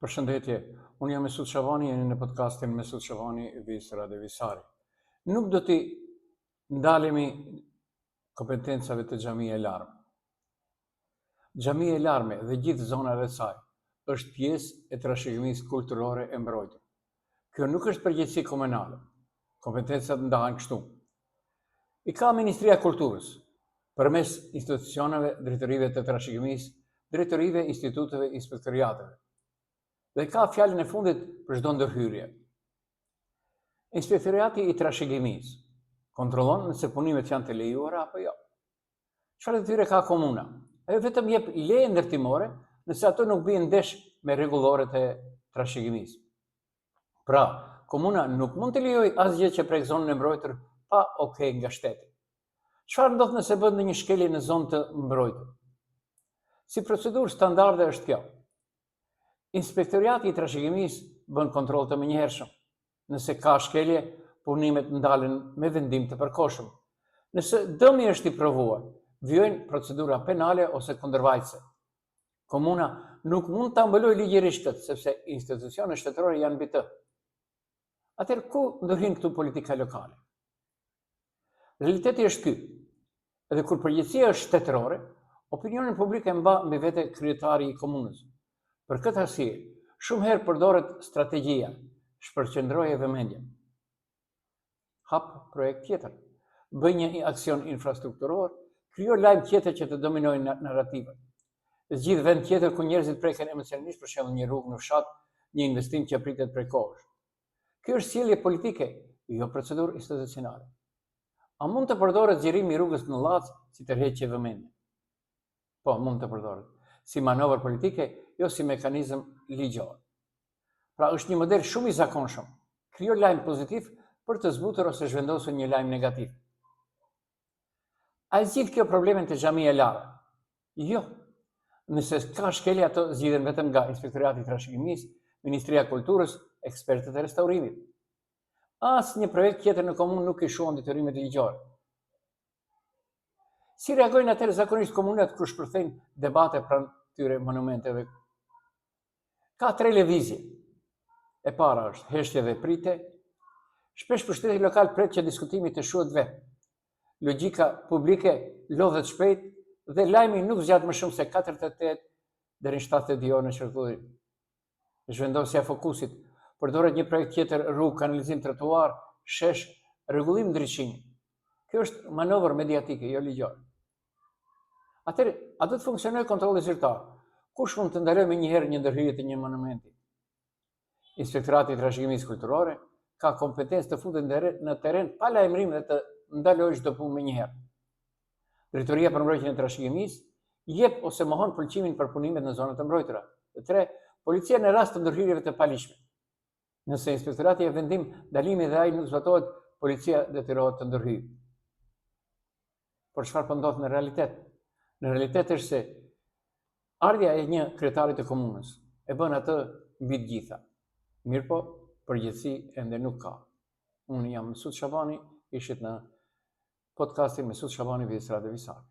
Përshëndetje, unë jam Mesut Shabani, jeni në podcastin Mesut Shabani, Visra dhe Visari. Nuk do t'i ndalemi kompetencave të Xhamia e Larme. Xhamia e Larme dhe gjithë zona rreth saj është pjesë e trashëgimisë kulturore e mbrojtur. Kjo nuk është përgjegjësi komunale. Kompetencat ndahen kështu. I ka Ministria e Kulturës, përmes institucioneve, drejtorive të trashëgimisë, drejtorive, instituteve, inspektoriateve. Dhe ka fjalën e fundit për çdo ndërhyrje. Inspektoriati i trashëgimisë kontrollon nëse punimet janë të lejuara apo jo. Çfarë detyre ka komuna? Ajo vetëm jep leje ndërtimore nëse ato nuk bien ndesh me rregulloret e trashëgimisë. Pra, komuna nuk mund të lejojë asgjë që prek zonën e mbrojtur pa okay nga shteti. Çfarë ndodh nëse bëhet ndonjë shkelje në zonë të mbrojtur? Si procedurë standarde është kjo. Inspektoriati i trashëgimisë bën kontroll të menjëhershëm. Nëse ka shkelje, punimet ndalen me vendim të përkohshëm. Nëse dëmi është i provuar, vijojnë procedura penale ose kundërvajtëse. Komuna nuk mund ta mbulojë ligjërisht këtë, sepse institucionet shtetërore janë mbi të. Atëherë ku ndërhyjnë këtu politika lokale? Realiteti është ky. Edhe kur përgjegjësia është shtetërore, opinionin publik e mba mbi vete kryetari i komunës. Për këtë arsye, shumë herë përdoret strategjia, shpërqendroje vëmendjen. Hap projekt tjetër, bëj një aksion infrastrukturor, krijo lajm tjetër që të dominojë narrativat. Zgjidh vend tjetër ku njerëzit preken emocionalisht, për shembull një rrugë në fshat, një investim që pritet prej kohësh. Kjo është sjellje politike, jo procedurë institucionale. A mund të përdoret zgjerimi i rrugës në Llaç si tërheqje vëmendje? Po, mund të përdoret. Si manovër politike, jo si mekanizëm ligjor. Pra është një model shumë i zakonshëm. Krijo lajm pozitiv për të zbutur ose zhvendosur një lajm negativ. A zgjidh kjo problemin të Xhamia e Larme? Jo. Nëse ka shkelje, ato zgjidhen vetëm nga Inspektoriati i Trashëgimisë, Ministria e Kulturës, ekspertët e restaurimit. Asnjë projekt tjetër në komunë nuk i shuan detyrimet ligjore. Si reagojnë atëherë zakonisht komunat kur shpërthejnë debate pranë këtyre monumenteve? Ka 3 lëvizje. E para është heshtje dhe pritje. Shpesh pushteti lokal pret që diskutimi të shuhet vetë. Logjika publike lodhet shpejt dhe lajmi nuk zgjat më shumë se 48 deri në 72 orë në qarkullim. Zhvendosja e fokusit, përdoret një projekt tjetër, rrugë, kanalizim, trotuar, shesh, rregullim ndriçimi. Kjo është manovër mediatike, jo ligjore. Atëherë, a do të funksionojë kontrolli zyrtar? Kush mund të ndalojë më njëherë një ndërhyrje të një monumenti? Inspektorati i Trashëgimisë Kulturore ka kompetencë të futet në terren pa lajmërim dhe të ndalojë çdo punë më njëherë. Drejtoria për mbrojtjen e trashëgimisë jep ose mohon pëlqimin për punimet në zonat e mbrojtura. Dhe 3, policia në rast të ndërhyrjeve të paligjshme. Nëse inspektorati jep vendim ndalimi dhe ai nuk zbatohet, policia detyrohet të ndërhyjë. Por çfarë po ndodh në realitet? Në realitet është se ardha e një kryetari të komunës e bën atë mbi të gjitha. Mirpo, përgjegjësi ende nuk ka. Unë jam Mesut Shabani, ishit në podcastin Mesut Shabani, Visra dhe Visari.